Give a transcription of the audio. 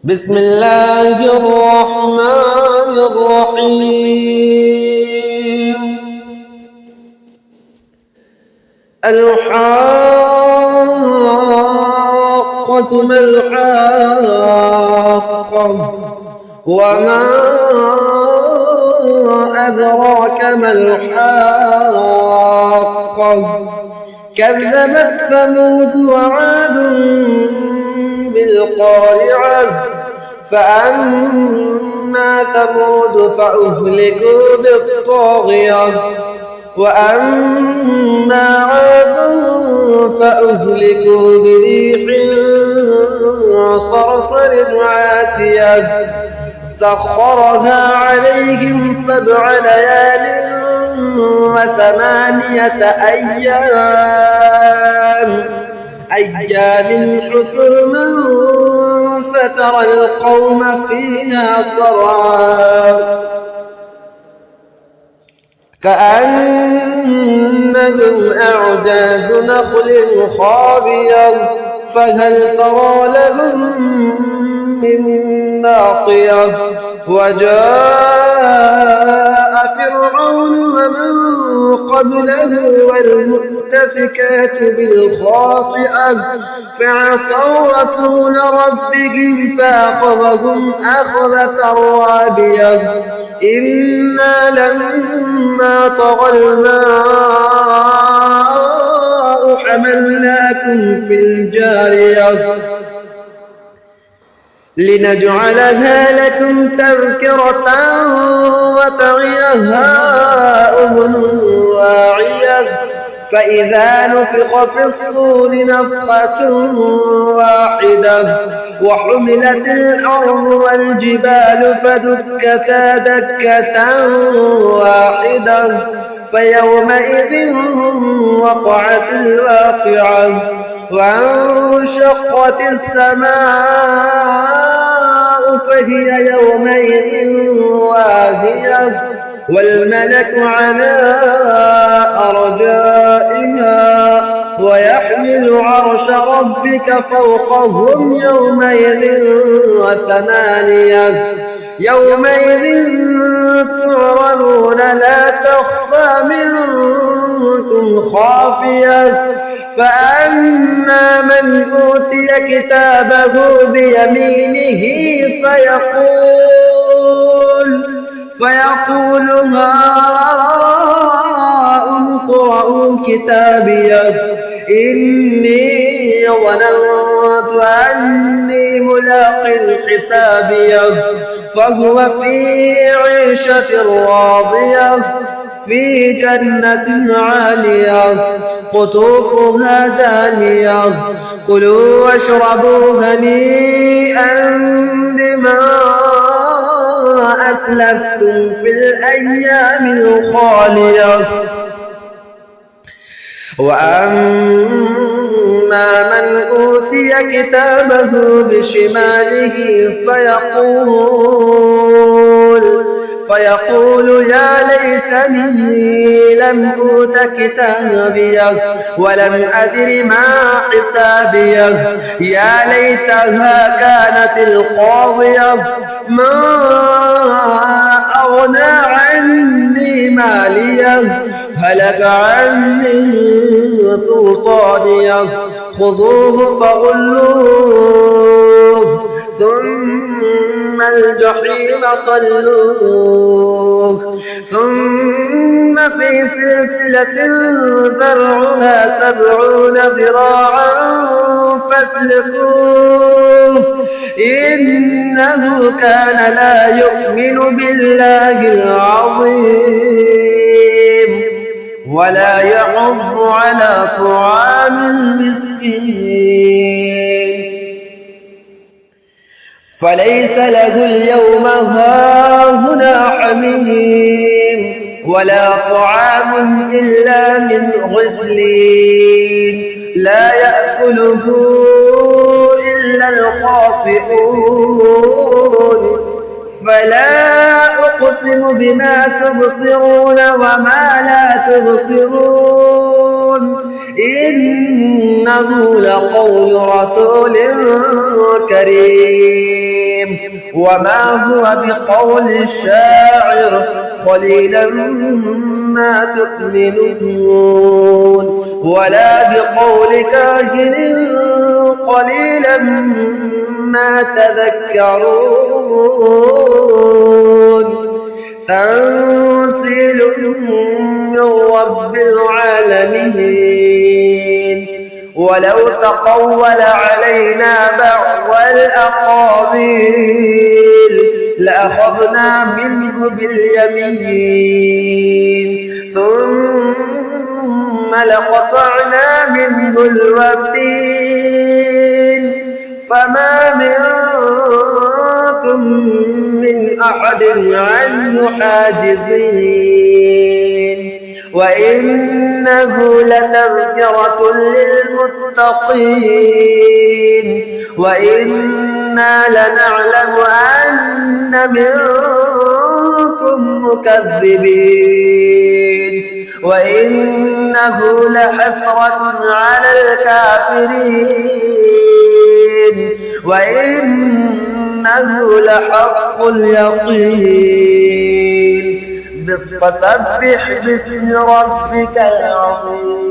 بسم الله الرحمن الرحيم. الحاقة ما الحاقة وما أدراك ما الحاقة كذبت ثمود وعاد بالقارعة فأما ثمود فأهلكوا بالطاغية وأما عاد فأهلكوا بريح صرصر عاتية سخرها عليهم 7 ليال و8 أيام حسوما فترى القوم فيها صرعا كأنهم أعجاز نخل خاوية فهل ترى لهم من باقية وجاء فرعون ومن قبله والمؤتفكات بالخاطئة فعصوا رسول ربهم فأخذهم أخذة رابية إنا لما طغى الماء حملناكم في الجارية لنجعلها لكم تذكرة وتعيها أذن واعية فإذا نفخ في الصور نفخة واحدة وحملت الأرض والجبال فدكتا دكة واحدة فيومئذ وقعت الواقعة وانشقت السماء فهي يومئذ واهية والملك على أرجائها ويحمل عرش ربك فوقهم يومئذ و8 يومئذ تعرضون لا تخفى منكم خافية فأما من أوتي كتابه بيمينه فيقول هاؤم اقرءوا كتابيه إني ظننت أني ملاق حسابيه فهو في عيشة راضية في جنة عالية قطوفها دانية كلوا واشربوا هنيئا بما أسلفتم في الأيام الخالية وأما من أوتي كتابه بشماله فيقول يا ليتني لم أوت كتابيه ولم أدر ما حسابيه يا ليتها كانت القاضية ما أغنى عني ماليه هلك عني سلطانيه خذوه فغلوه ثم الجحيم صلوه ثم في سلسلة ذرعها 70 ذراعا فاسلكوه إنه كان لا يؤمن بالله العظيم ولا يحض على طعام المسكين فليس له اليوم هاهنا حميم ولا طعام إلا من غسلين لا يأكله إلا الخاطئون فلا أقسم بما تبصرون وما لا تبصرون إنه لقول رسول كريم وما هو بقول الشاعر قليلا ما تؤمنون ولا بقول كاهن قليلا ما تذكرون تنزيل من رب العالمين ولو تقول علينا بعض الأقاويل لأخذنا منه باليمين ثم لقطعنا منه الوتين فما منكم من أحد عنه حاجزين وإنه لتذكرة للمتقين وإنا لنعلم أن منكم مكذبين وإنه لحسرة على الكافرين وإنه لحق اليقين فسبح باسم ربك العظيم.